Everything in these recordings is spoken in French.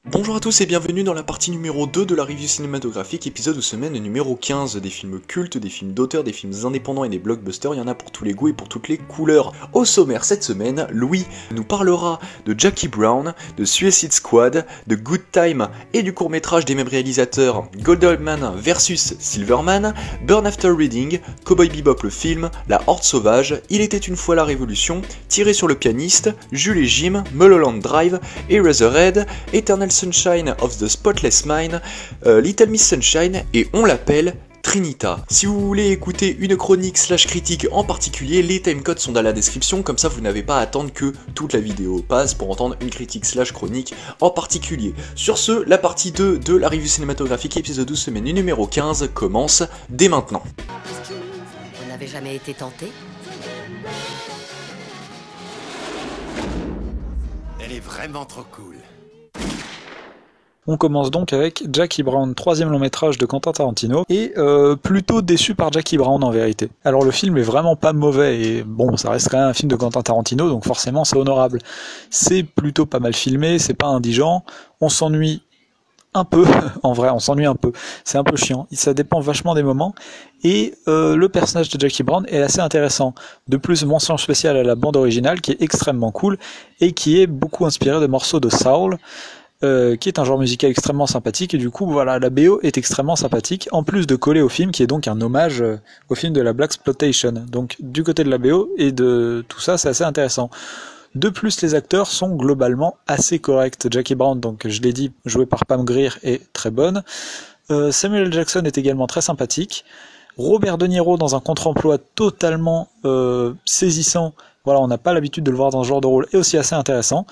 Bonjour à tous et bienvenue dans la partie numéro 2 de la review cinématographique, épisode ou semaine numéro 15, des films cultes, des films d'auteurs, des films indépendants et des blockbusters, il y en a pour tous les goûts et pour toutes les couleurs. Au sommaire cette semaine, Louis nous parlera de Jackie Brown, de Suicide Squad, de Good Time et du court-métrage des mêmes réalisateurs Goldman vs Silverman, Burn After Reading, Cowboy Bebop le film, La Horde Sauvage, Il était une fois la Révolution, Tiré sur le pianiste, Jules et Jim, Mulholland Drive, Eraserhead, Eternal Sunshine of the Spotless Mind, Little Miss Sunshine et on l'appelle Trinita. Si vous voulez écouter une chronique / critique en particulier, les timecodes sont dans la description, comme ça vous n'avez pas à attendre que toute la vidéo passe pour entendre une critique / chronique en particulier. Sur ce, la partie 2 de la revue cinématographique épisode 12 semaine numéro 15 commence dès maintenant. Vous n'avez jamais été tenté? Elle est vraiment trop cool. On commence donc avec Jackie Brown, troisième long métrage de Quentin Tarantino, et plutôt déçu par Jackie Brown en vérité. Alors le film est vraiment pas mauvais, et bon, ça reste quand même un film de Quentin Tarantino, donc forcément c'est honorable. C'est plutôt pas mal filmé, c'est pas indigent, on s'ennuie un peu, en vrai on s'ennuie un peu, c'est un peu chiant, ça dépend vachement des moments, et le personnage de Jackie Brown est assez intéressant. De plus, mention spéciale à la bande originale qui est extrêmement cool, et qui est beaucoup inspirée de morceaux de soul, qui est un genre musical extrêmement sympathique, et du coup voilà, la BO est extrêmement sympathique, en plus de coller au film qui est donc un hommage au film de la Blaxploitation. Donc du côté de la BO et de tout ça, c'est assez intéressant. De plus, les acteurs sont globalement assez corrects. Jackie Brown, donc je l'ai dit, joué par Pam Grier, est très bonne. Samuel L. Jackson est également très sympathique. Robert De Niro dans un contre-emploi totalement saisissant, voilà, on n'a pas l'habitude de le voir dans ce genre de rôle, est aussi assez intéressant.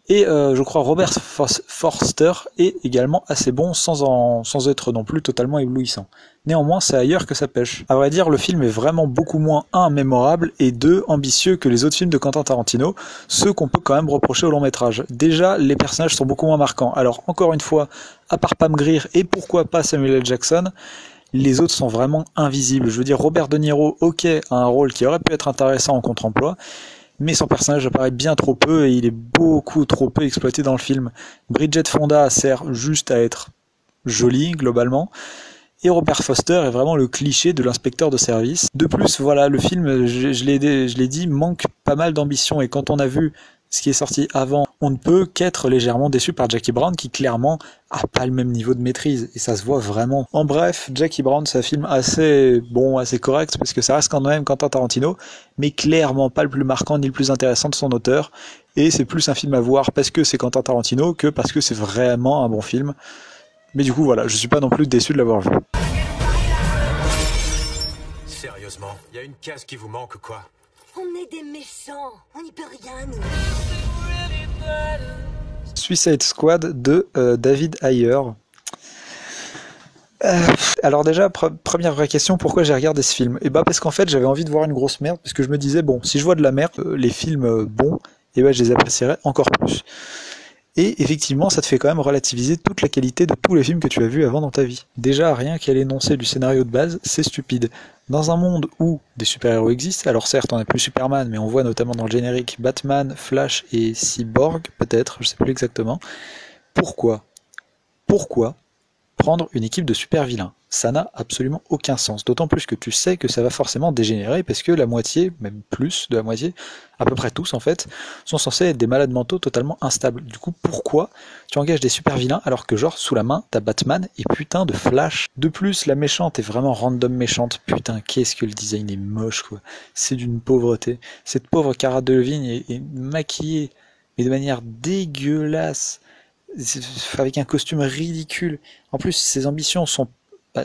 Et je crois Robert Forster est également assez bon sans être non plus totalement éblouissant. Néanmoins, c'est ailleurs que ça pêche. À vrai dire, le film est vraiment beaucoup moins 1 mémorable et 2 ambitieux que les autres films de Quentin Tarantino, ce qu'on peut quand même reprocher au long métrage. Déjà, les personnages sont beaucoup moins marquants. Alors encore une fois, à part Pam Grier et pourquoi pas Samuel L. Jackson, les autres sont vraiment invisibles. Je veux dire, Robert De Niro, ok, a un rôle qui aurait pu être intéressant en contre-emploi, mais son personnage apparaît bien trop peu et il est beaucoup trop peu exploité dans le film. Bridget Fonda sert juste à être jolie, globalement, et Robert Foster est vraiment le cliché de l'inspecteur de service. De plus, voilà, le film, je l'ai dit, manque pas mal d'ambition, et quand on a vu ce qui est sorti avant, on ne peut qu'être légèrement déçu par Jackie Brown, qui clairement a pas le même niveau de maîtrise, et ça se voit vraiment. En bref, Jackie Brown, c'est un film assez bon, assez correct, parce que ça reste quand même Quentin Tarantino, mais clairement pas le plus marquant ni le plus intéressant de son auteur, et c'est plus un film à voir parce que c'est Quentin Tarantino que parce que c'est vraiment un bon film. Mais du coup voilà, je suis pas non plus déçu de l'avoir vu. Sérieusement, y a une case qui vous manque quoi? On est des méchants, on n'y peut rien, nous. Suicide Squad de David Ayer. Alors déjà, première vraie question, pourquoi j'ai regardé ce film? Et bah parce qu'en fait j'avais envie de voir une grosse merde, parce que je me disais, bon, si je vois de la merde, les films bons, et bah je les apprécierais encore plus. Et effectivement, ça te fait quand même relativiser toute la qualité de tous les films que tu as vus avant dans ta vie. Déjà, rien qu'à l'énoncé du scénario de base, c'est stupide. Dans un monde où des super-héros existent, alors certes on n'a plus Superman, mais on voit notamment dans le générique Batman, Flash et Cyborg, peut-être, je sais plus exactement. Pourquoi prendre une équipe de super vilains? Ça n'a absolument aucun sens, d'autant plus que tu sais que ça va forcément dégénérer, parce que la moitié, même plus de la moitié, à peu près tous en fait, sont censés être des malades mentaux totalement instables. Du coup, pourquoi tu engages des super vilains alors que genre sous la main t'as Batman et putain de Flash? De plus, la méchante est vraiment random méchante, putain qu'est-ce que le design est moche quoi, c'est d'une pauvreté. Cette pauvre Cara Delevingne est maquillée, mais de manière dégueulasse, avec un costume ridicule. En plus, ses ambitions sont,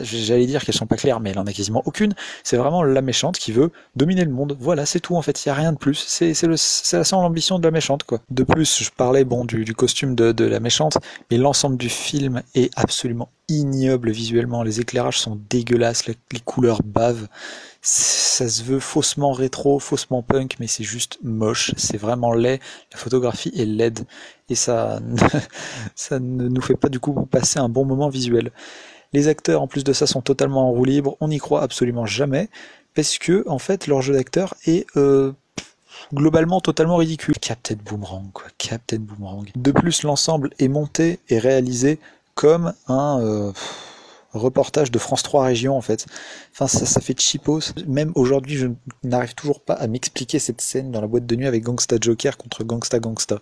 j'allais dire qu'elles sont pas claires, mais elle en a quasiment aucune. C'est vraiment la méchante qui veut dominer le monde. Voilà, c'est tout en fait. Il y a rien de plus. C'est la seule ambition de la méchante quoi. De plus, je parlais bon du costume de la méchante, mais l'ensemble du film est absolument ignoble visuellement. Les éclairages sont dégueulasses, les couleurs bavent. Ça se veut faussement rétro, faussement punk, mais c'est juste moche. C'est vraiment laid. La photographie est laide et ça ne nous fait pas du coup passer un bon moment visuel. Les acteurs, en plus de ça, sont totalement en roue libre, on n'y croit absolument jamais, parce que, en fait, leur jeu d'acteur est globalement totalement ridicule. Captain Boomerang, quoi, Captain Boomerang. De plus, l'ensemble est monté et réalisé comme un reportage de France 3 Région, en fait. Enfin, ça fait cheapos. Même aujourd'hui, je n'arrive toujours pas à m'expliquer cette scène dans la boîte de nuit avec Gangsta Joker contre Gangsta Gangsta.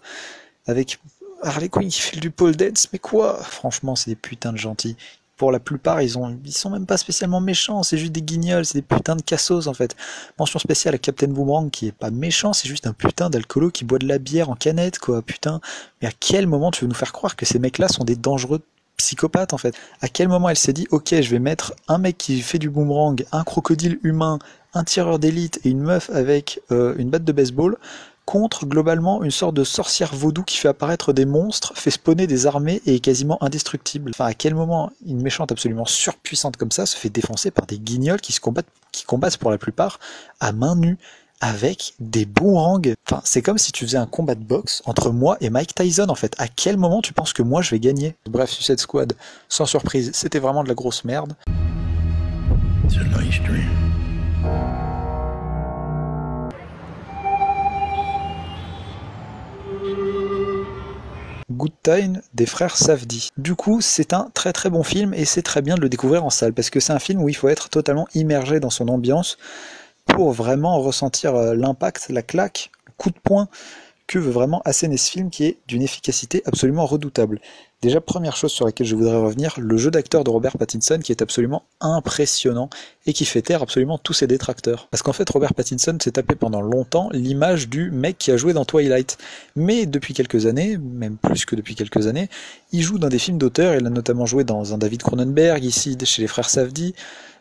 Avec Harley Quinn qui fait du pole dance, mais quoi? Franchement, c'est des putains de gentils. Pour la plupart, ils sont même pas spécialement méchants, c'est juste des guignols, c'est des putains de cassos en fait. Mention spéciale à Captain Boomerang qui est pas méchant, c'est juste un putain d'alcoolo qui boit de la bière en canette, quoi, putain. Mais à quel moment tu veux nous faire croire que ces mecs-là sont des dangereux psychopathes en fait? À quel moment elle s'est dit, ok, je vais mettre un mec qui fait du boomerang, un crocodile humain, un tireur d'élite et une meuf avec une batte de baseball, contre globalement une sorte de sorcière vaudou qui fait apparaître des monstres, fait spawner des armées et est quasiment indestructible. Enfin, à quel moment une méchante absolument surpuissante comme ça se fait défoncer par des guignols qui combattent pour la plupart à main nue, avec des boomerangs? Enfin, c'est comme si tu faisais un combat de boxe entre moi et Mike Tyson en fait. À quel moment tu penses que moi je vais gagner? Bref, Suicide Squad, sans surprise, c'était vraiment de la grosse merde. It's a nice dream. Good Time des frères Safdie. Du coup, c'est un très très bon film et c'est très bien de le découvrir en salle parce que c'est un film où il faut être totalement immergé dans son ambiance pour vraiment ressentir l'impact, la claque, le coup de poing que veut vraiment asséner ce film qui est d'une efficacité absolument redoutable. Déjà, première chose sur laquelle je voudrais revenir, le jeu d'acteur de Robert Pattinson qui est absolument impressionnant et qui fait taire absolument tous ses détracteurs. Parce qu'en fait, Robert Pattinson s'est tapé pendant longtemps l'image du mec qui a joué dans Twilight. Mais depuis quelques années, même plus que depuis quelques années, il joue dans des films d'auteur, il a notamment joué dans un David Cronenberg, ici chez les frères Safdie.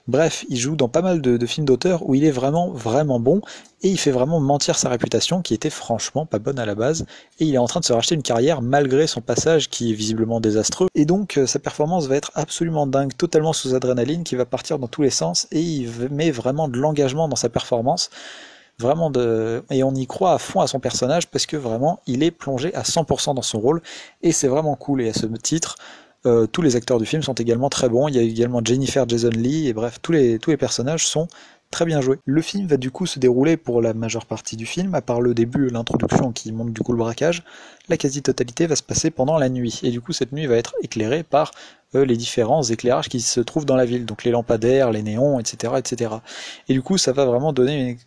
Bref, il joue dans pas mal de films d'auteur où il est vraiment vraiment bon et il fait vraiment mentir sa réputation qui était franchement pas bonne à la base et il est en train de se racheter une carrière malgré son passage qui est visiblement désastreux et donc sa performance va être absolument dingue, totalement sous adrénaline qui va partir dans tous les sens et il met vraiment de l'engagement dans sa performance vraiment et on y croit à fond à son personnage parce que vraiment il est plongé à 100% dans son rôle et c'est vraiment cool et à ce titre tous les acteurs du film sont également très bons, il y a également Jennifer Jason Leigh, et bref, tous les personnages sont très bien joués. Le film va du coup se dérouler pour la majeure partie du film, à part le début, l'introduction qui montre du coup le braquage, la quasi-totalité va se passer pendant la nuit, et du coup cette nuit va être éclairée par les différents éclairages qui se trouvent dans la ville, donc les lampadaires, les néons, etc. etc. Et du coup ça va vraiment donner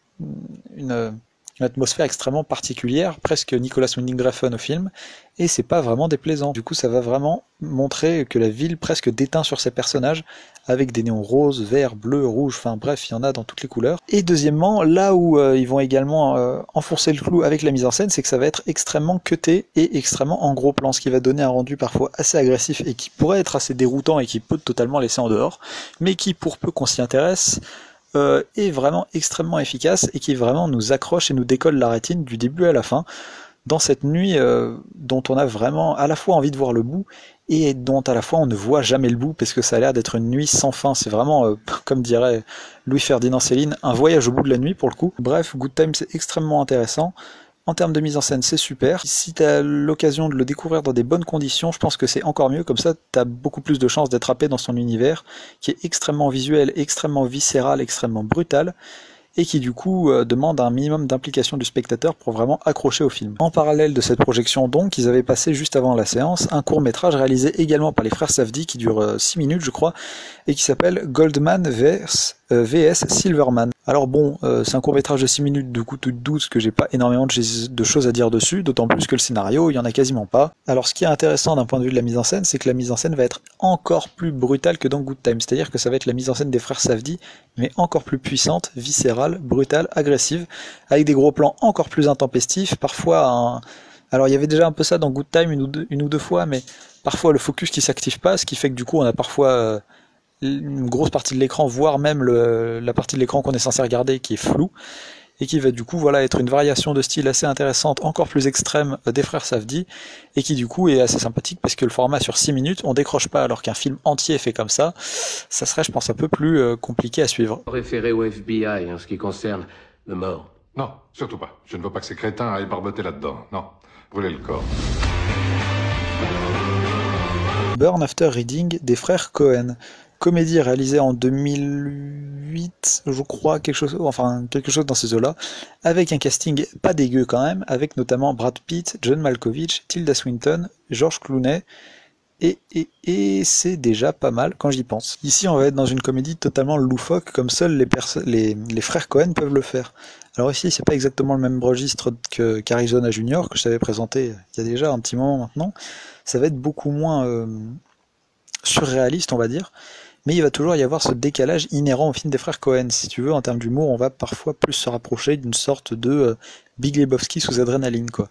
une atmosphère extrêmement particulière, presque Nicolas Winding Refn au film, et c'est pas vraiment déplaisant. Du coup, ça va vraiment montrer que la ville presque déteint sur ses personnages, avec des néons roses, verts, bleus, rouges, enfin bref, il y en a dans toutes les couleurs. Et deuxièmement, là où ils vont également enfoncer le clou avec la mise en scène, c'est que ça va être extrêmement cuté et extrêmement en gros plan, ce qui va donner un rendu parfois assez agressif et qui pourrait être assez déroutant et qui peut totalement laisser en dehors, mais qui, pour peu qu'on s'y intéresse, est vraiment extrêmement efficace et qui vraiment nous accroche et nous décolle la rétine du début à la fin dans cette nuit dont on a vraiment à la fois envie de voir le bout et dont à la fois on ne voit jamais le bout parce que ça a l'air d'être une nuit sans fin. C'est vraiment, comme dirait Louis-Ferdinand Céline, un voyage au bout de la nuit pour le coup. Bref, Good Time c'est extrêmement intéressant. En termes de mise en scène, c'est super. Si tu as l'occasion de le découvrir dans des bonnes conditions, je pense que c'est encore mieux. Comme ça, tu as beaucoup plus de chances d'être happé dans son univers, qui est extrêmement visuel, extrêmement viscéral, extrêmement brutal, et qui du coup demande un minimum d'implication du spectateur pour vraiment accrocher au film. En parallèle de cette projection donc, ils avaient passé juste avant la séance un court-métrage réalisé également par les frères Safdie qui dure 6 minutes je crois, et qui s'appelle Goldman vs Silverman. Alors bon, c'est un court-métrage de 6 minutes, du coup tu te doutes que j'ai pas énormément de choses à dire dessus, d'autant plus que le scénario, il y en a quasiment pas. Alors ce qui est intéressant d'un point de vue de la mise en scène, c'est que la mise en scène va être encore plus brutale que dans Good Time, c'est-à-dire que ça va être la mise en scène des frères Safdie, mais encore plus puissante, viscérale, brutale, agressive, avec des gros plans encore plus intempestifs, parfois Alors il y avait déjà un peu ça dans Good Time une ou deux fois, mais parfois le focus qui s'active pas, ce qui fait que du coup on a parfois une grosse partie de l'écran, voire même la partie de l'écran qu'on est censé regarder qui est floue, et qui va du coup voilà être une variation de style assez intéressante, encore plus extrême des frères Safdie, et qui du coup est assez sympathique parce que le format sur 6 minutes, on décroche pas, alors qu'un film entier fait comme ça serait je pense un peu plus compliqué à suivre. Référé au FBI en ce qui concerne le mort. Non, surtout pas. Je ne veux pas que ces crétins aillent barboter là-dedans. Non, brûlez le corps. Burn After Reading des frères Cohen. comédie réalisée en 2008, je crois, quelque chose dans ces eaux-là, avec un casting pas dégueu quand même, avec notamment Brad Pitt, John Malkovich, Tilda Swinton, George Clooney, et c'est déjà pas mal quand j'y pense. Ici, on va être dans une comédie totalement loufoque, comme seuls les frères Coen peuvent le faire. Alors ici, c'est pas exactement le même registre qu'Arizona Junior, que je t'avais présenté il y a déjà un petit moment maintenant. Ça va être beaucoup moins surréaliste, on va dire, mais il va toujours y avoir ce décalage inhérent au film des frères Coen. Si tu veux, en termes d'humour, on va parfois plus se rapprocher d'une sorte de Big Lebowski sous adrénaline, quoi.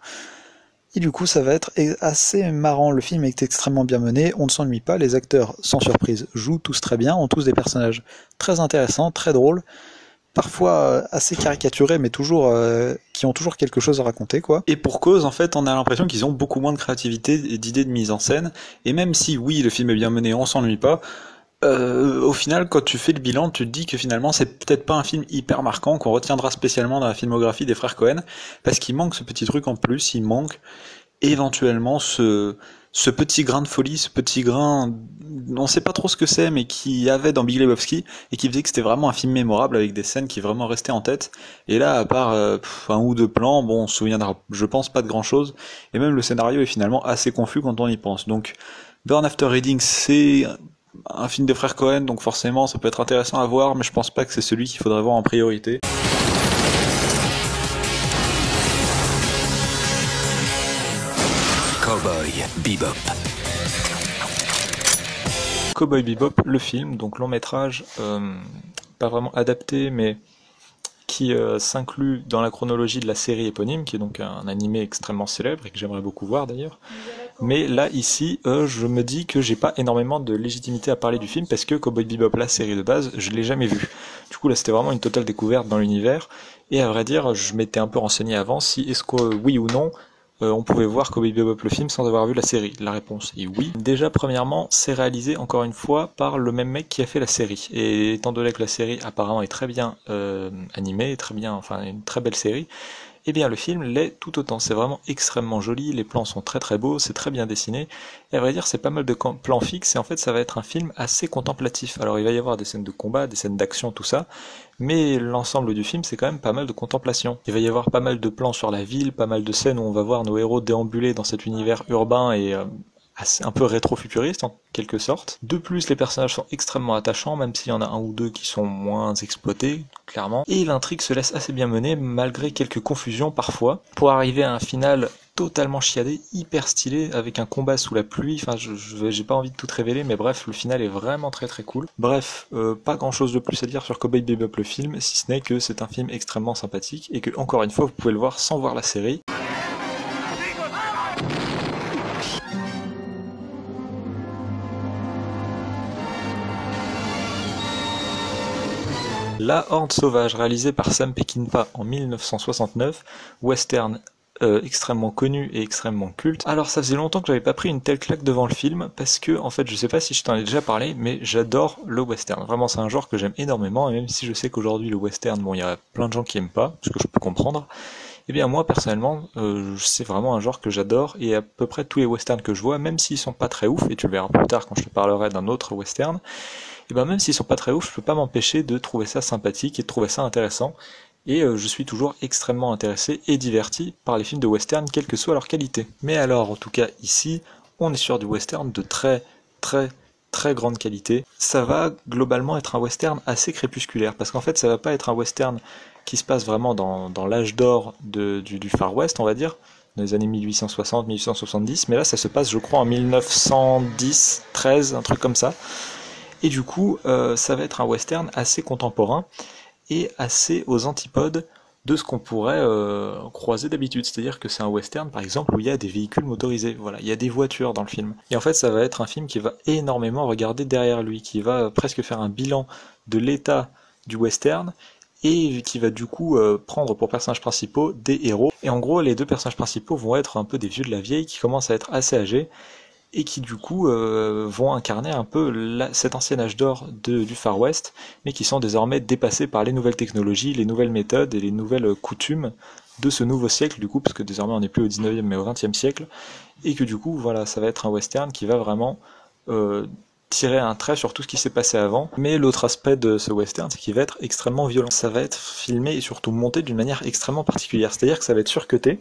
Et du coup, ça va être assez marrant. Le film est extrêmement bien mené, on ne s'ennuie pas, les acteurs, sans surprise, jouent tous très bien, ont tous des personnages très intéressants, très drôles, parfois assez caricaturés, mais toujours qui ont toujours quelque chose à raconter, quoi. Et pour cause, en fait, on a l'impression qu'ils ont beaucoup moins de créativité et d'idées de mise en scène, et même si, oui, le film est bien mené, on s'ennuie pas, au final, quand tu fais le bilan, tu te dis que finalement c'est peut-être pas un film hyper marquant qu'on retiendra spécialement dans la filmographie des frères Coen, parce qu'il manque ce petit truc en plus, il manque éventuellement ce petit grain de folie, ce petit grain, on sait pas trop ce que c'est, mais qui y avait dans Big Lebowski, et qui faisait que c'était vraiment un film mémorable avec des scènes qui vraiment restaient en tête. Et là, à part un ou deux plans, bon, on se souviendra, je pense, pas de grand chose, et même le scénario est finalement assez confus quand on y pense. Donc, Burn After Reading, c'est un film des frères Coen, donc forcément ça peut être intéressant à voir, mais je pense pas que c'est celui qu'il faudrait voir en priorité. Cowboy Bebop. Cowboy Bebop, le film, donc long métrage, pas vraiment adapté, mais qui s'inclut dans la chronologie de la série éponyme, qui est donc un animé extrêmement célèbre et que j'aimerais beaucoup voir d'ailleurs. Mais là, ici, je me dis que j'ai pas énormément de légitimité à parler du film, parce que Cowboy Bebop, la série de base, je l'ai jamais vu. Du coup, là, c'était vraiment une totale découverte dans l'univers, et à vrai dire, je m'étais un peu renseigné avant si, est-ce que, oui ou non, on pouvait voir Cowboy Bebop le film sans avoir vu la série. La réponse est oui. Déjà, premièrement, c'est réalisé, encore une fois, par le même mec qui a fait la série. Et étant donné que la série, apparemment, est très bien animée, une très belle série, eh bien le film l'est tout autant. C'est vraiment extrêmement joli, les plans sont très très beaux, c'est très bien dessiné, et à vrai dire c'est pas mal de plans fixes, et en fait ça va être un film assez contemplatif. Alors il va y avoir des scènes de combat, des scènes d'action, tout ça, mais l'ensemble du film c'est quand même pas mal de contemplation. Il va y avoir pas mal de plans sur la ville, pas mal de scènes où on va voir nos héros déambuler dans cet univers urbain et un peu rétro-futuriste en quelque sorte. De plus, les personnages sont extrêmement attachants, même s'il y en a un ou deux qui sont moins exploités, clairement. Et l'intrigue se laisse assez bien mener, malgré quelques confusions parfois, pour arriver à un final totalement chiadé, hyper stylé, avec un combat sous la pluie. Enfin, j'ai pas envie de tout révéler, mais bref, le final est vraiment très très cool. Bref, pas grand chose de plus à dire sur Cowboy Bebop le film, si ce n'est que c'est un film extrêmement sympathique, et que, encore une fois, vous pouvez le voir sans voir la série. La Horde Sauvage, réalisé par Sam Peckinpah en 1969, western extrêmement connu et extrêmement culte. Alors ça faisait longtemps que j'avais pas pris une telle claque devant le film, parce que en fait je sais pas si je t'en ai déjà parlé, mais j'adore le western. Vraiment c'est un genre que j'aime énormément, et même si je sais qu'aujourd'hui le western, bon il y a plein de gens qui aiment pas, ce que je peux comprendre, eh bien moi personnellement c'est vraiment un genre que j'adore, et à peu près tous les westerns que je vois, même s'ils sont pas très ouf, et tu le verras plus tard quand je te parlerai d'un autre western, et ben même s'ils sont pas très ouf, je peux pas m'empêcher de trouver ça sympathique et de trouver ça intéressant, et je suis toujours extrêmement intéressé et diverti par les films de western, quelle que soit leur qualité. Mais alors, en tout cas ici, on est sur du western de très très très grande qualité. Ça va globalement être un western assez crépusculaire, parce qu'en fait ça va pas être un western qui se passe vraiment dans l'âge d'or du Far West, on va dire, dans les années 1860-1870, mais là ça se passe je crois en 1910, 13, un truc comme ça. Et du coup, ça va être un western assez contemporain et assez aux antipodes de ce qu'on pourrait croiser d'habitude. C'est-à-dire que c'est un western, par exemple, où il y a des véhicules motorisés. Voilà, il y a des voitures dans le film. Et en fait, ça va être un film qui va énormément regarder derrière lui, qui va presque faire un bilan de l'état du western, et qui va du coup prendre pour personnages principaux des héros. Et en gros, les deux personnages principaux vont être un peu des vieux de la vieille, qui commencent à être assez âgés, et qui du coup vont incarner un peu cet ancien âge d'or du Far West, mais qui sont désormais dépassés par les nouvelles technologies, les nouvelles méthodes et les nouvelles coutumes de ce nouveau siècle, du coup, parce que désormais on n'est plus au 19e mais au 20e siècle, et que du coup, voilà, ça va être un western qui va vraiment tirer un trait sur tout ce qui s'est passé avant. Mais l'autre aspect de ce western, c'est qu'il va être extrêmement violent. Ça va être filmé et surtout monté d'une manière extrêmement particulière, c'est-à-dire que ça va être surcuté.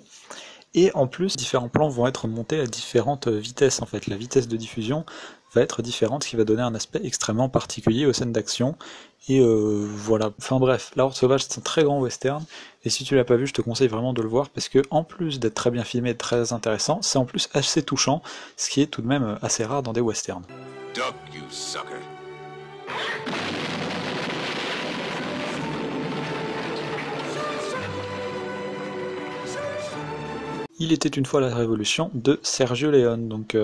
Et en plus, différents plans vont être montés à différentes vitesses en fait. La vitesse de diffusion va être différente, ce qui va donner un aspect extrêmement particulier aux scènes d'action. Et voilà. Enfin bref, La Horde Sauvage c'est un très grand western. Et si tu l'as pas vu, je te conseille vraiment de le voir parce que en plus d'être très bien filmé et très intéressant, c'est en plus assez touchant, ce qui est tout de même assez rare dans des westerns. Duck, you sucker. Il était une fois la Révolution de Sergio Leone, donc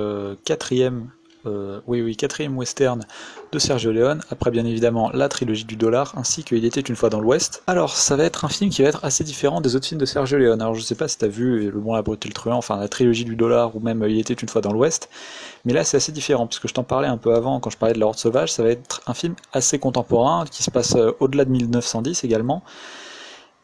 quatrième western de Sergio Leone, après bien évidemment la trilogie du dollar, ainsi que Il était une fois dans l'Ouest. Alors ça va être un film qui va être assez différent des autres films de Sergio Leone. Alors je sais pas si t'as vu Le Bon, la Brute et le Truand, enfin la trilogie du dollar, ou même Il était une fois dans l'Ouest, mais là c'est assez différent, parce que je t'en parlais un peu avant quand je parlais de La Horde Sauvage, ça va être un film assez contemporain, qui se passe au-delà de 1910 également.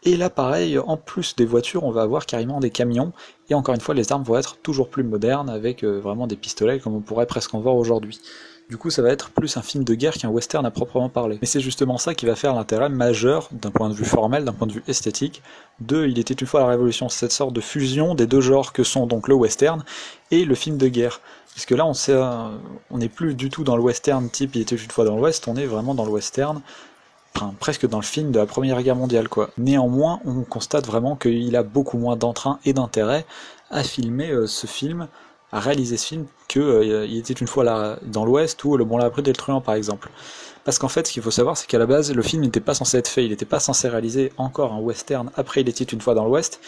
Et là pareil, en plus des voitures, on va avoir carrément des camions, et encore une fois les armes vont être toujours plus modernes, avec vraiment des pistolets comme on pourrait presque en voir aujourd'hui. Du coup ça va être plus un film de guerre qu'un western à proprement parler. Mais c'est justement ça qui va faire l'intérêt majeur, d'un point de vue formel, d'un point de vue esthétique, de Il était une fois la Révolution, cette sorte de fusion des deux genres que sont donc le western et le film de guerre. Puisque là on n'est plus du tout dans le western type Il était une fois dans l'Ouest, on est vraiment dans le western, enfin, presque dans le film de la Première Guerre mondiale quoi. Néanmoins, on constate vraiment qu'il a beaucoup moins d'entrain et d'intérêt à filmer ce film, à réaliser ce film, que Il était une fois là dans l'Ouest ou Le Bon, la Brute et le Truand par exemple. Parce qu'en fait, ce qu'il faut savoir, c'est qu'à la base, le film n'était pas censé être fait, il n'était pas censé réaliser encore un western après Il était une fois dans l'Ouest,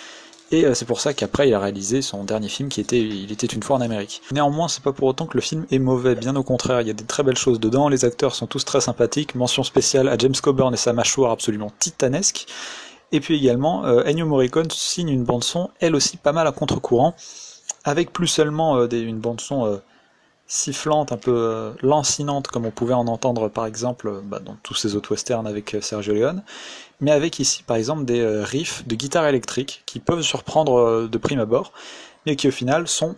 et c'est pour ça qu'après il a réalisé son dernier film qui était Il était une fois en Amérique. Néanmoins, c'est pas pour autant que le film est mauvais, bien au contraire, il y a des très belles choses dedans, les acteurs sont tous très sympathiques, mention spéciale à James Coburn et sa mâchoire absolument titanesque, et puis également Ennio Morricone signe une bande-son, elle aussi pas mal à contre-courant, avec plus seulement une bande-son sifflante, un peu lancinante, comme on pouvait en entendre par exemple dans tous ces autres westerns avec Sergio Leone, mais avec ici par exemple des riffs de guitare électrique qui peuvent surprendre de prime abord, mais qui au final sont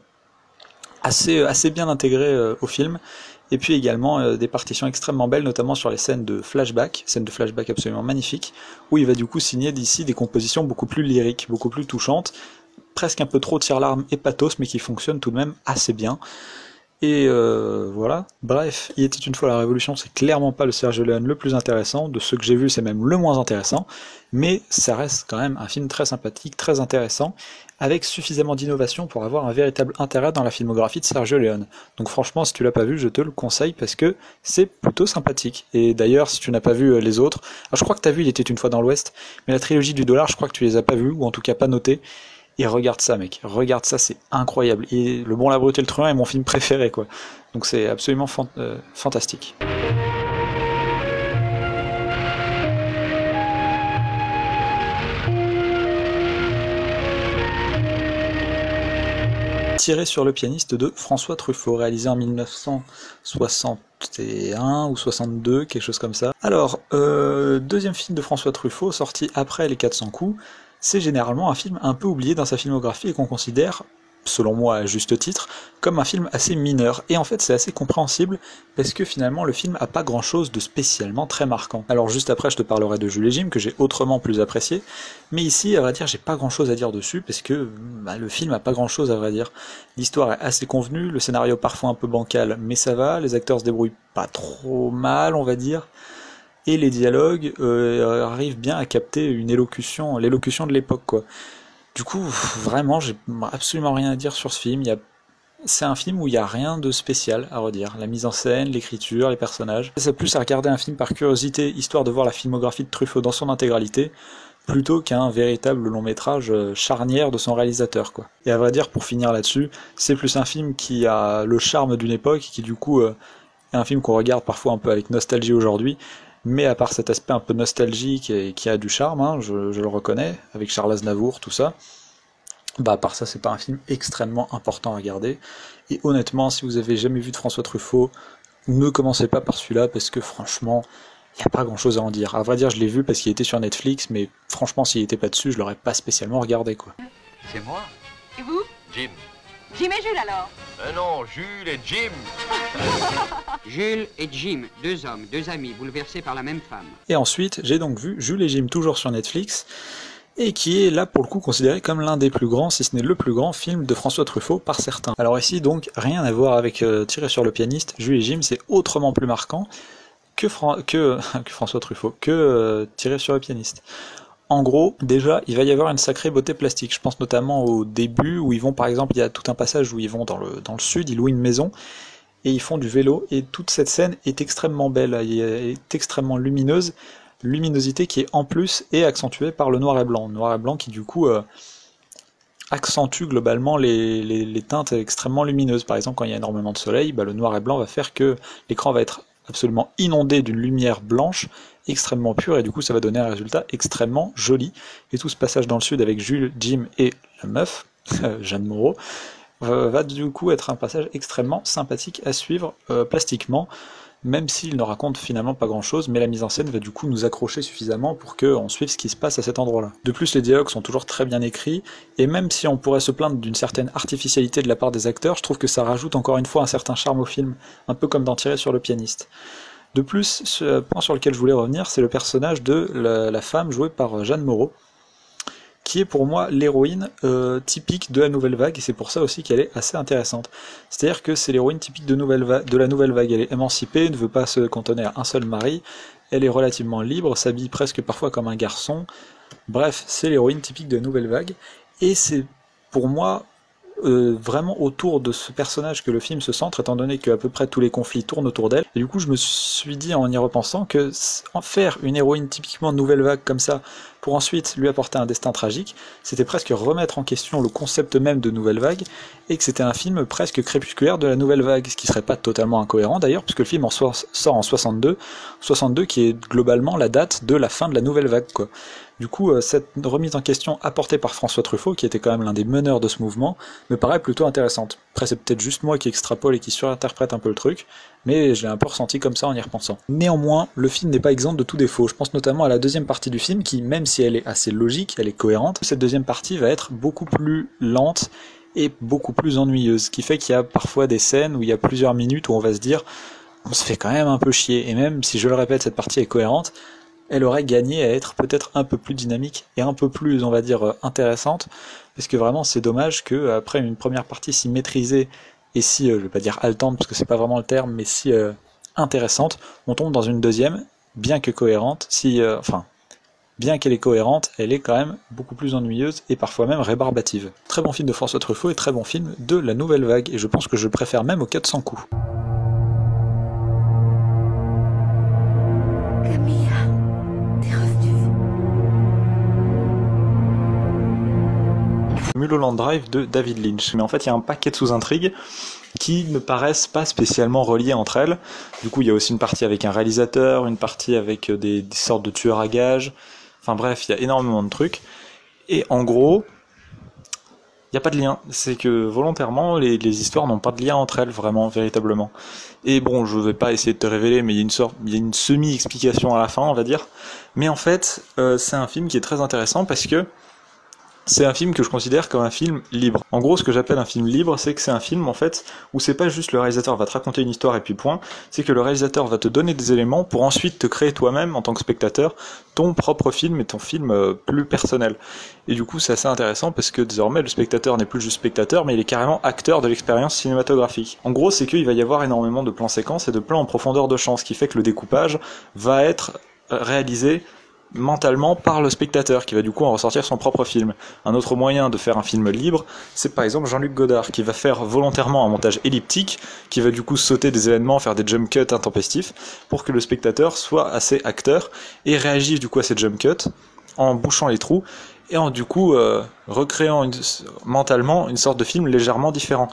assez bien intégrés au film, et puis également des partitions extrêmement belles, notamment sur les scènes de flashback absolument magnifiques, où il va du coup signer d'ici des compositions beaucoup plus lyriques, beaucoup plus touchantes, presque un peu trop tire-larme et pathos, mais qui fonctionnent tout de même assez bien. Et voilà. Bref, Il était une fois la Révolution, c'est clairement pas le Sergio Leone le plus intéressant, de ceux que j'ai vus c'est même le moins intéressant, mais ça reste quand même un film très sympathique, très intéressant, avec suffisamment d'innovation pour avoir un véritable intérêt dans la filmographie de Sergio Leone. Donc franchement, si tu l'as pas vu, je te le conseille parce que c'est plutôt sympathique. Et d'ailleurs, si tu n'as pas vu les autres, alors je crois que tu as vu Il était une fois dans l'Ouest, mais la trilogie du dollar, je crois que tu les as pas vus, ou en tout cas pas notés. Et regarde ça mec, regarde ça, c'est incroyable. Et Le Bon, la Brute et le Truand est mon film préféré quoi. Donc c'est absolument fantastique. Tiré sur le pianiste de François Truffaut, réalisé en 1961 ou 62, quelque chose comme ça. Alors, deuxième film de François Truffaut, sorti après Les 400 coups, c'est généralement un film un peu oublié dans sa filmographie et qu'on considère, selon moi à juste titre, comme un film assez mineur. Et en fait c'est assez compréhensible, parce que finalement le film a pas grand chose de spécialement très marquant. Alors juste après je te parlerai de Jules et Jim, que j'ai autrement plus apprécié, mais ici à vrai dire j'ai pas grand chose à dire dessus, parce que le film a pas grand chose à vrai dire. L'histoire est assez convenue, le scénario parfois un peu bancal, mais ça va, les acteurs se débrouillent pas trop mal on va dire, et les dialogues arrivent bien à capter l'élocution de l'époque quoi. Du coup, vraiment, j'ai absolument rien à dire sur ce film. C'est un film où il n'y a rien de spécial à redire. La mise en scène, l'écriture, les personnages. C'est plus à regarder un film par curiosité, histoire de voir la filmographie de Truffaut dans son intégralité, plutôt qu'un véritable long métrage charnière de son réalisateur quoi. Et à vrai dire, pour finir là-dessus, c'est plus un film qui a le charme d'une époque, qui du coup est un film qu'on regarde parfois un peu avec nostalgie aujourd'hui, mais à part cet aspect un peu nostalgique et qui a du charme, hein, je le reconnais, avec Charles Aznavour, tout ça, à part ça, c'est pas un film extrêmement important à regarder. Et honnêtement, si vous avez jamais vu de François Truffaut, ne commencez pas par celui-là, parce que franchement, il n'y a pas grand-chose à en dire. À vrai dire, je l'ai vu parce qu'il était sur Netflix, mais franchement, s'il était pas dessus, je l'aurais pas spécialement regardé, quoi. C'est moi, Et vous? Jim. Jim et Jules alors? Non, Jules et Jim. Jules et Jim, deux hommes, deux amis, bouleversés par la même femme. Et ensuite, j'ai donc vu Jules et Jim toujours sur Netflix, et qui est là pour le coup considéré comme l'un des plus grands, si ce n'est le plus grand film de François Truffaut par certains. Alors ici donc, rien à voir avec Tirer sur le pianiste, Jules et Jim c'est autrement plus marquant que François Truffaut, que Tirer sur le pianiste. En gros, déjà, il va y avoir une sacrée beauté plastique. Je pense notamment au début où ils vont, par exemple, il y a tout un passage où ils vont dans le sud, ils louent une maison, et ils font du vélo, et toute cette scène est extrêmement belle, elle est extrêmement lumineuse, luminosité qui est en plus et accentuée par le noir et blanc qui du coup accentue globalement les teintes extrêmement lumineuses. Par exemple, quand il y a énormément de soleil, le noir et blanc va faire que l'écran va être absolument inondé d'une lumière blanche extrêmement pure, et du coup ça va donner un résultat extrêmement joli. Et tout ce passage dans le sud avec Jules, Jim et la meuf, Jeanne Moreau, va du coup être un passage extrêmement sympathique à suivre plastiquement, même s'il ne raconte finalement pas grand chose, mais la mise en scène va du coup nous accrocher suffisamment pour qu'on suive ce qui se passe à cet endroit-là. De plus, les dialogues sont toujours très bien écrits, et même si on pourrait se plaindre d'une certaine artificialité de la part des acteurs, je trouve que ça rajoute encore une fois un certain charme au film, un peu comme dans Tirer sur le pianiste. De plus, ce point sur lequel je voulais revenir, c'est le personnage de la femme jouée par Jeanne Moreau, qui est pour moi l'héroïne typique de la nouvelle vague, et c'est pour ça aussi qu'elle est assez intéressante. C'est-à-dire que c'est l'héroïne typique de la nouvelle vague, elle est émancipée, ne veut pas se cantonner à un seul mari, elle est relativement libre, s'habille presque parfois comme un garçon, bref, c'est l'héroïne typique de la nouvelle vague, et c'est pour moi vraiment autour de ce personnage que le film se centre, étant donné qu'à peu près tous les conflits tournent autour d'elle. Et du coup, je me suis dit en y repensant que en faire une héroïne typiquement nouvelle vague comme ça, pour ensuite lui apporter un destin tragique, c'était presque remettre en question le concept même de nouvelle vague, et que c'était un film presque crépusculaire de la nouvelle vague, ce qui serait pas totalement incohérent d'ailleurs, puisque le film sort en 62 qui est globalement la date de la fin de la nouvelle vague, quoi. Du coup, cette remise en question apportée par François Truffaut, qui était quand même l'un des meneurs de ce mouvement, me paraît plutôt intéressante. Après, c'est peut-être juste moi qui extrapole et qui surinterprète un peu le truc, mais je l'ai un peu ressenti comme ça en y repensant. Néanmoins, le film n'est pas exempt de tout défaut. Je pense notamment à la deuxième partie du film, qui, même si elle est assez logique, elle est cohérente, cette deuxième partie va être beaucoup plus lente et beaucoup plus ennuyeuse, ce qui fait qu'il y a parfois des scènes où il y a plusieurs minutes où on va se dire « on se fait quand même un peu chier », et même si je le répète, cette partie est cohérente, elle aurait gagné à être peut-être un peu plus dynamique et un peu plus, on va dire, intéressante, parce que vraiment c'est dommage que après une première partie si maîtrisée et si, je vais pas dire haletante parce que c'est pas vraiment le terme, mais si intéressante, on tombe dans une deuxième, bien que cohérente, bien qu'elle est cohérente, elle est quand même beaucoup plus ennuyeuse et parfois même rébarbative. Très bon film de François Truffaut et très bon film de la nouvelle vague, et je pense que je le préfère même aux 400 coups. Mulholland Drive de David Lynch, mais en fait il y a un paquet de sous-intrigues qui ne paraissent pas spécialement reliées entre elles. Du coup il y a aussi une partie avec un réalisateur, une partie avec des sortes de tueurs à gages, enfin bref, il y a énormément de trucs, et en gros il n'y a pas de lien, c'est que volontairement les histoires n'ont pas de lien entre elles vraiment, véritablement. Et bon, je vais pas essayer de te révéler, mais il y a une semi-explication à la fin, on va dire, mais en fait c'est un film qui est très intéressant parce que c'est un film que je considère comme un film libre. En gros, ce que j'appelle un film libre, c'est que c'est un film, en fait, où c'est pas juste le réalisateur va te raconter une histoire et puis point, c'est que le réalisateur va te donner des éléments pour ensuite te créer toi-même, en tant que spectateur, ton propre film et ton film plus personnel. Et du coup, c'est assez intéressant parce que désormais, le spectateur n'est plus juste spectateur, mais il est carrément acteur de l'expérience cinématographique. En gros, c'est qu'il va y avoir énormément de plans séquences et de plans en profondeur de champ, ce qui fait que le découpage va être réalisé mentalement par le spectateur, qui va du coup en ressortir son propre film. Un autre moyen de faire un film libre, c'est par exemple Jean-Luc Godard, qui va faire volontairement un montage elliptique, qui va du coup sauter des événements, faire des jump cuts intempestifs, pour que le spectateur soit assez acteur, et réagisse du coup à ces jump cuts, en bouchant les trous, et en du coup recréant mentalement une sorte de film légèrement différent.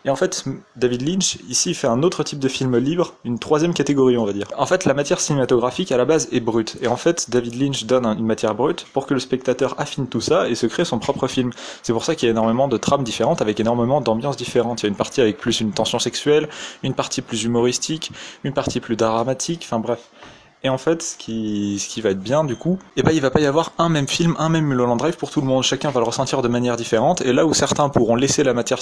Et en fait, David Lynch, ici, fait un autre type de film libre, une troisième catégorie, on va dire. En fait, la matière cinématographique, à la base, est brute. Et en fait, David Lynch donne une matière brute pour que le spectateur affine tout ça et se crée son propre film. C'est pour ça qu'il y a énormément de trames différentes, avec énormément d'ambiances différentes. Il y a une partie avec plus une tension sexuelle, une partie plus humoristique, une partie plus dramatique, enfin bref. Et en fait, ce qui va être bien du coup, et ben il va pas y avoir un même film, un même Mulholland Drive pour tout le monde. Chacun va le ressentir de manière différente. Et là où certains pourront laisser la matière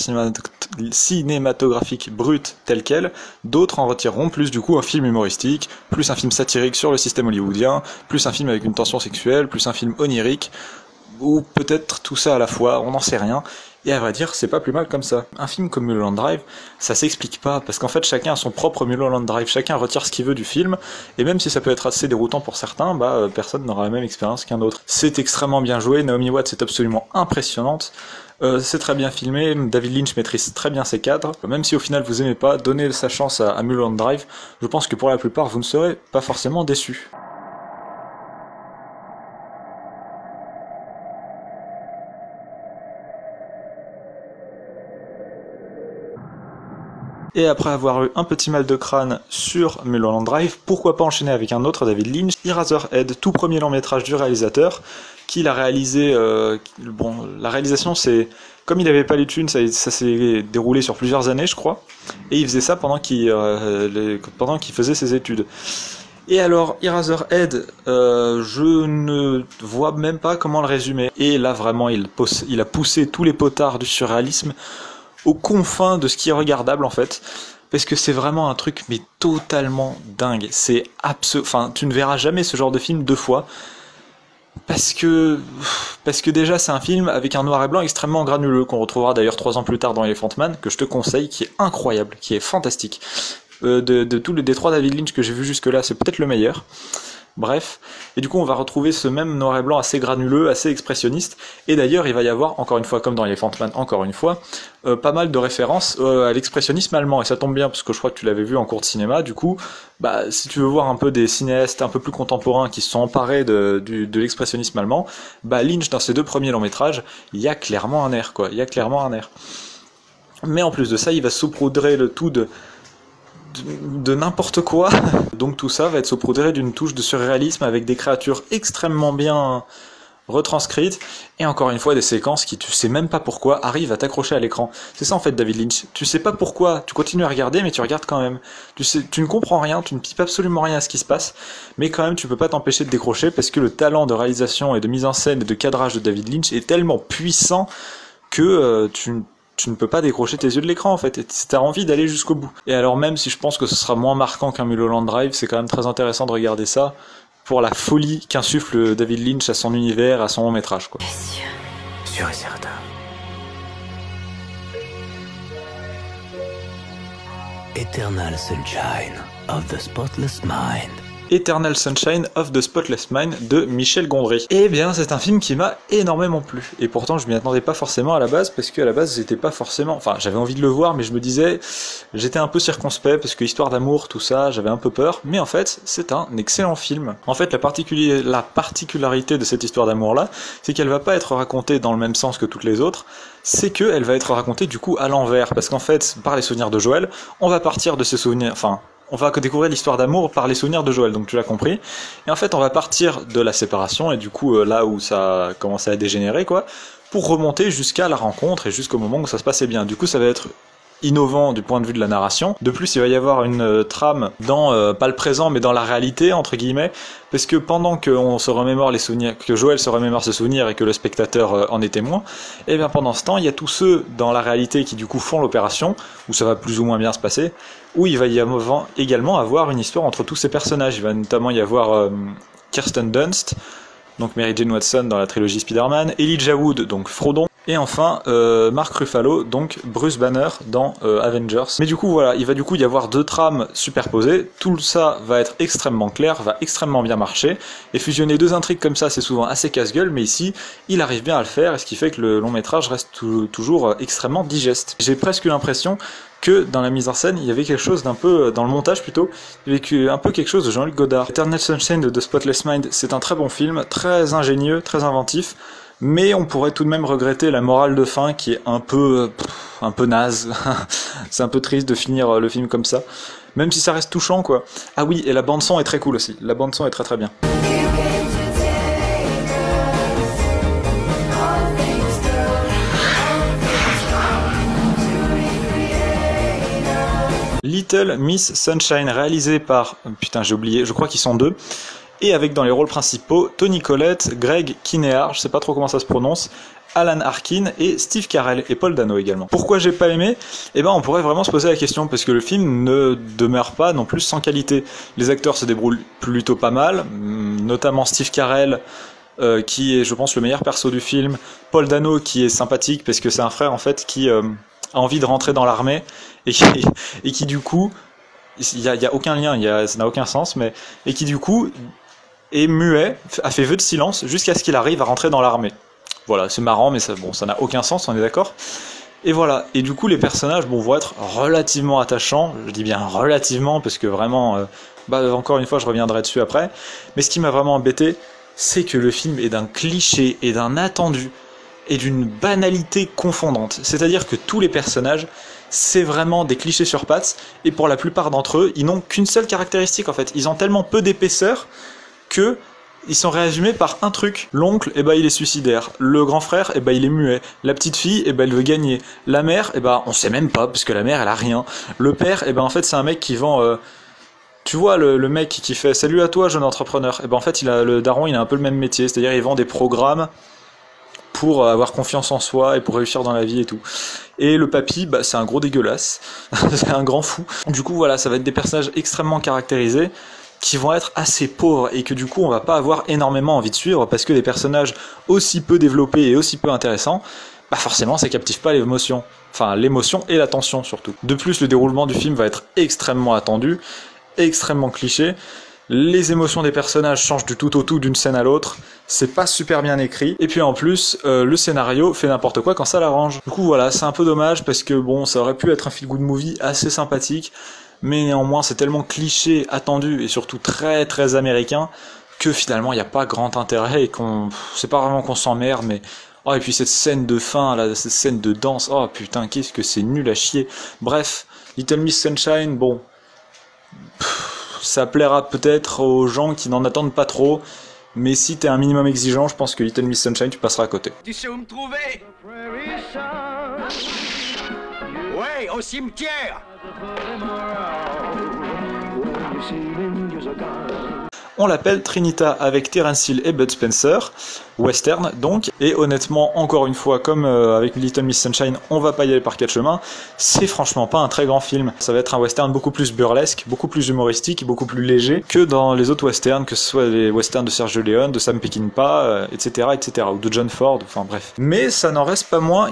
cinématographique brute telle quelle, d'autres en retireront plus du coup un film humoristique, plus un film satirique sur le système hollywoodien, plus un film avec une tension sexuelle, plus un film onirique, ou peut-être tout ça à la fois, on n'en sait rien. Et à vrai dire, c'est pas plus mal comme ça. Un film comme Mulholland Drive, ça s'explique pas, parce qu'en fait chacun a son propre Mulholland Drive, chacun retire ce qu'il veut du film, et même si ça peut être assez déroutant pour certains, personne n'aura la même expérience qu'un autre. C'est extrêmement bien joué, Naomi Watts est absolument impressionnante, c'est très bien filmé, David Lynch maîtrise très bien ses cadres, même si au final vous aimez pas, donnez sa chance à Mulholland Drive, je pense que pour la plupart vous ne serez pas forcément déçus. Et après avoir eu un petit mal de crâne sur Mulholland Drive, pourquoi pas enchaîner avec un autre David Lynch, Eraserhead, tout premier long métrage du réalisateur, qu'il a réalisé, la réalisation c'est, comme il avait pas les thunes, ça s'est déroulé sur plusieurs années je crois, et il faisait ça pendant qu'il faisait ses études. Et alors, Eraserhead, je ne vois même pas comment le résumer, et là vraiment il a poussé tous les potards du surréalisme aux confins de ce qui est regardable en fait, parce que c'est vraiment un truc mais totalement dingue, c'est tu ne verras jamais ce genre de film deux fois, parce que déjà c'est un film avec un noir et blanc extrêmement granuleux, qu'on retrouvera d'ailleurs 3 ans plus tard dans Elephant Man, que je te conseille, qui est incroyable, qui est fantastique. Des 3 David Lynch que j'ai vu jusque là, c'est peut-être le meilleur. Bref, et du coup on va retrouver ce même noir et blanc assez granuleux, assez expressionniste, et d'ailleurs il va y avoir, encore une fois comme dans Elephant Man, encore une fois, pas mal de références à l'expressionnisme allemand, et ça tombe bien parce que je crois que tu l'avais vu en cours de cinéma, du coup, si tu veux voir un peu des cinéastes un peu plus contemporains qui se sont emparés de l'expressionnisme allemand, Lynch dans ses 2 premiers longs métrages, il y a clairement un air, quoi, il y a clairement un air. Mais en plus de ça, il va saupoudrer le tout de n'importe quoi. Donc tout ça va être saupoudré d'une touche de surréalisme avec des créatures extrêmement bien retranscrites, et encore une fois des séquences qui, tu sais même pas pourquoi, arrivent à t'accrocher à l'écran. C'est ça en fait David Lynch, tu sais pas pourquoi, tu continues à regarder mais tu regardes quand même. Tu ne comprends rien, tu ne pipes absolument rien à ce qui se passe, mais quand même tu peux pas t'empêcher de décrocher, parce que le talent de réalisation et de mise en scène et de cadrage de David Lynch est tellement puissant que tu ne peux pas décrocher tes yeux de l'écran en fait, et t'as envie d'aller jusqu'au bout. Et alors même si je pense que ce sera moins marquant qu'un Mulholland Drive, c'est quand même très intéressant de regarder ça, pour la folie qu'insuffle David Lynch à son univers, à son long métrage, quoi. Sûr et certain. Eternal Sunshine of the Spotless Mind. Eternal Sunshine of the Spotless Mind de Michel Gondry. Eh bien, c'est un film qui m'a énormément plu. Et pourtant, je m'y attendais pas forcément à la base, parce qu'à la base, j'étais pas forcément... Enfin, j'avais envie de le voir, mais je me disais... J'étais un peu circonspect, parce que histoire d'amour, tout ça, j'avais un peu peur. Mais en fait, c'est un excellent film. En fait, la particularité de cette histoire d'amour-là, c'est qu'elle va pas être racontée dans le même sens que toutes les autres, c'est qu'elle va être racontée, du coup, à l'envers. Parce qu'en fait, par les souvenirs de Joël, on va partir de ses souvenirs... Enfin... On va découvrir l'histoire d'amour par les souvenirs de Joël, donc tu l'as compris. Et en fait, on va partir de la séparation, et du coup, là où ça a commencé à dégénérer, quoi, pour remonter jusqu'à la rencontre et jusqu'au moment où ça se passait bien. Du coup, ça va être innovant du point de vue de la narration. De plus, il va y avoir une trame dans, pas le présent, mais dans la réalité, entre guillemets, parce que pendant qu'on se remémore les souvenirs, que Joël se remémore ses souvenirs et que le spectateur en est témoin, et bien pendant ce temps, il y a tous ceux dans la réalité qui du coup font l'opération, où ça va plus ou moins bien se passer, où il va y avoir également avoir une histoire entre tous ces personnages. Il va notamment y avoir Kirsten Dunst, donc Mary Jane Watson dans la trilogie Spider-Man, Elijah Wood, donc Frodon, et enfin Mark Ruffalo, donc Bruce Banner dans Avengers. Mais du coup voilà, il va du coup y avoir 2 trames superposées, tout ça va être extrêmement clair, va extrêmement bien marcher, et fusionner 2 intrigues comme ça c'est souvent assez casse-gueule, mais ici il arrive bien à le faire, et ce qui fait que le long métrage reste toujours extrêmement digeste. J'ai presque l'impression que dans la mise en scène, il y avait quelque chose d'un peu, dans le montage plutôt, il y avait un peu quelque chose de Jean-Luc Godard. Eternal Sunshine de The Spotless Mind, c'est un très bon film, très ingénieux, très inventif, mais on pourrait tout de même regretter la morale de fin qui est un peu naze. C'est un peu triste de finir le film comme ça, même si ça reste touchant, quoi. Ah oui, et la bande son est très cool aussi, la bande son est très très bien. Little Miss Sunshine, réalisé par, putain j'ai oublié, je crois qu'ils sont deux, et avec dans les rôles principaux Toni Collette, Greg Kinnear, je sais pas trop comment ça se prononce, Alan Arkin et Steve Carell et Paul Dano également. Pourquoi j'ai pas aimé? Eh ben on pourrait vraiment se poser la question parce que le film ne demeure pas non plus sans qualité. Les acteurs se débrouillent plutôt pas mal, notamment Steve Carell qui est je pense le meilleur perso du film, Paul Dano qui est sympathique parce que c'est un frère en fait qui a envie de rentrer dans l'armée et qui du coup il y a aucun lien, ça n'a aucun sens, mais et qui du coup est muet, a fait vœu de silence jusqu'à ce qu'il arrive à rentrer dans l'armée. Voilà, c'est marrant, mais ça n'a aucun sens, on est d'accord. Et voilà, et du coup les personnages vont être relativement attachants, je dis bien relativement, parce que vraiment, encore une fois je reviendrai dessus après, mais ce qui m'a vraiment embêté, c'est que le film est d'un cliché et d'un attendu, et d'une banalité confondante. C'est-à-dire que tous les personnages, c'est vraiment des clichés sur pattes, et pour la plupart d'entre eux, ils n'ont qu'une seule caractéristique en fait, ils ont tellement peu d'épaisseur que ils sont résumés par un truc. L'oncle, il est suicidaire. Le grand frère, il est muet. La petite fille, elle veut gagner. La mère, on sait même pas, parce que la mère, elle a rien. Le père, en fait, c'est un mec qui vend... Tu vois, le mec qui fait « Salut à toi, jeune entrepreneur ». En fait, le daron, il a un peu le même métier. C'est-à-dire, il vend des programmes pour avoir confiance en soi et pour réussir dans la vie et tout. Et le papy, c'est un gros dégueulasse. C'est un grand fou. Du coup, voilà, ça va être des personnages extrêmement caractérisés, qui vont être assez pauvres et que du coup on va pas avoir énormément envie de suivre parce que des personnages aussi peu développés et aussi peu intéressants, forcément ça captive pas l'émotion. Enfin l'émotion et l'attention surtout. De plus le déroulement du film va être extrêmement attendu, extrêmement cliché. Les émotions des personnages changent du tout au tout d'une scène à l'autre, c'est pas super bien écrit, et puis en plus, le scénario fait n'importe quoi quand ça l'arrange. Du coup voilà, c'est un peu dommage parce que bon, ça aurait pu être un feel-good movie assez sympathique, mais néanmoins c'est tellement cliché, attendu, et surtout très très américain, que finalement il n'y a pas grand intérêt, et c'est pas vraiment qu'on s'emmerde, mais... Oh, et puis cette scène de fin, là, cette scène de danse, oh putain, qu'est-ce que c'est nul à chier. Bref, Little Miss Sunshine, bon... ça plaira peut-être aux gens qui n'en attendent pas trop, mais si t'es un minimum exigeant, je pense que Little Miss Sunshine, tu passeras à côté. Tu sais où me trouver? Ouais, au cimetière. On l'appelle Trinita avec Terence Hill et Bud Spencer, western donc, et honnêtement, encore une fois, comme avec Little Miss Sunshine, on va pas y aller par quatre chemins, c'est franchement pas un très grand film. Ça va être un western beaucoup plus burlesque, beaucoup plus humoristique, beaucoup plus léger que dans les autres westerns, que ce soit les westerns de Sergio Leone, de Sam Peckinpah, etc., ou de John Ford, enfin bref. Mais il n'en reste pas moins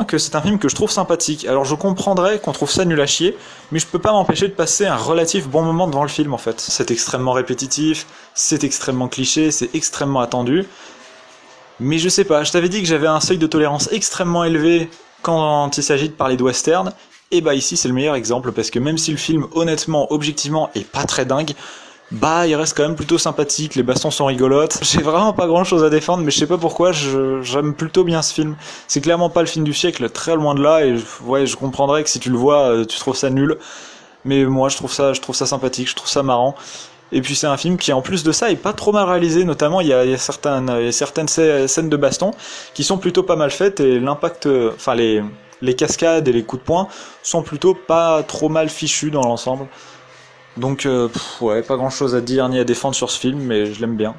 que c'est un film que je trouve sympathique. Alors je comprendrais qu'on trouve ça nul à chier, mais je peux pas m'empêcher de passer un relatif bon moment devant le film en fait. C'est extrêmement répétitif, c'est extrêmement cliché, c'est extrêmement attendu. Mais je sais pas, je t'avais dit que j'avais un seuil de tolérance extrêmement élevé quand il s'agit de parler de western, et ici c'est le meilleur exemple, parce que même si le film, honnêtement, objectivement, est pas très dingue, il reste quand même plutôt sympathique, les bastons sont rigolotes, j'ai vraiment pas grand chose à défendre, mais je sais pas pourquoi, j'aime plutôt bien ce film. C'est clairement pas le film du siècle, très loin de là, et je comprendrais que si tu le vois, tu trouves ça nul, mais moi je trouve ça sympathique, je trouve ça marrant. Et puis c'est un film qui en plus de ça est pas trop mal réalisé, notamment il y a certaines scènes de baston qui sont plutôt pas mal faites, et l'impact, les cascades et les coups de poing sont plutôt pas trop mal fichus dans l'ensemble. Donc pas grand chose à dire ni à défendre sur ce film, mais je l'aime bien.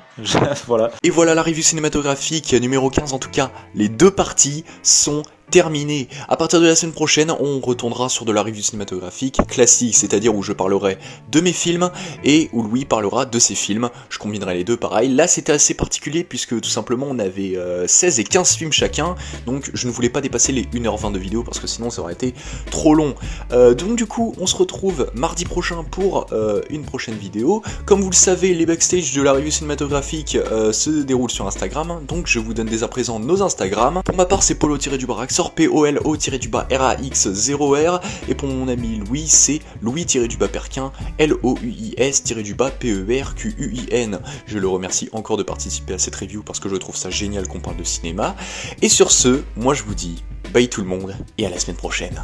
Voilà. Et voilà la review cinématographique numéro 15, en tout cas les deux parties sont terminé. À partir de la semaine prochaine, on retournera sur de la review cinématographique classique, c'est-à-dire où je parlerai de mes films et où Louis parlera de ses films. Je combinerai les deux pareil. Là, c'était assez particulier puisque tout simplement on avait 16 et 15 films chacun, donc je ne voulais pas dépasser les 1h20 de vidéo parce que sinon ça aurait été trop long. Donc du coup, on se retrouve mardi prochain pour une prochaine vidéo. Comme vous le savez, les backstage de la review cinématographique se déroulent sur Instagram, donc je vous donne dès à présent nos Instagram. Pour ma part, c'est Polo-Raxor, POLO-RAX0R, et pour mon ami Louis, c'est Louis-Perquin, LOUIS-PERQUIN. Je le remercie encore de participer à cette review parce que je trouve ça génial qu'on parle de cinéma. Et sur ce, moi je vous dis bye tout le monde et à la semaine prochaine.